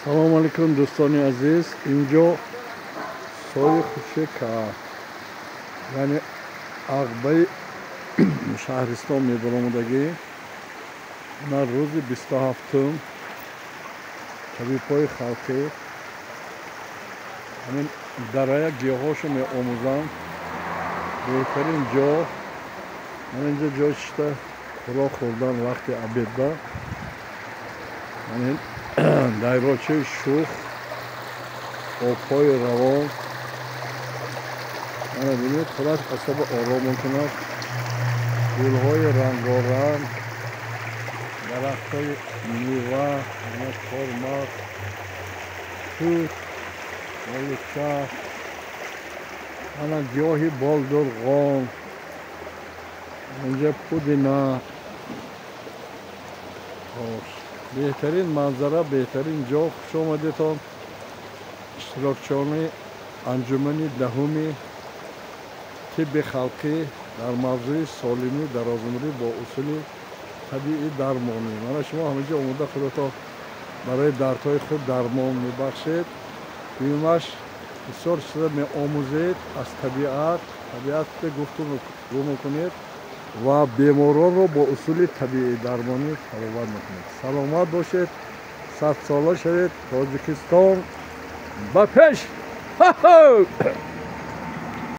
салом алейкум дӯстони азиз. инҷо соҳи хушека, яъне ағбаи шаҳристон мебаромадагӣ. ина рӯзи 27 табибҳои халқӣ ҳамин дарая гиёҳҳошо меомӯзанд. беҳтарин ҷо ҳаминҷо ҷои чишта хӯрок хӯрдан вақти обеда. ҳамин дайрочаи шух, обҳои равон. ана бинед худаш асаба ором мекунад. гулҳои рангоранг, дарахтҳои мева, хурмак, тут, олуча, ана гиёҳи болдурғон, инҷа пудина. беҳтарин манзара, беҳтарин ҷо. хушомадедтон иштирокчиёни анҷумани даҳуми тибби халқӣ дар мавзӯи солимӣ дарозумрӣ бо усули табиӣ дармонӣ. мана шумо ҳаминҷо омода худатон барои дардҳои худ дармон мебахшед. бимаш бисёр чиза меомӯзед аз табиат гуфтугӯ мекунед ва беморонро бо усули табиӣ дармонӣ табобат мекунед. саломат бошед, садсола шавед. Тоҷикистон ба пеш!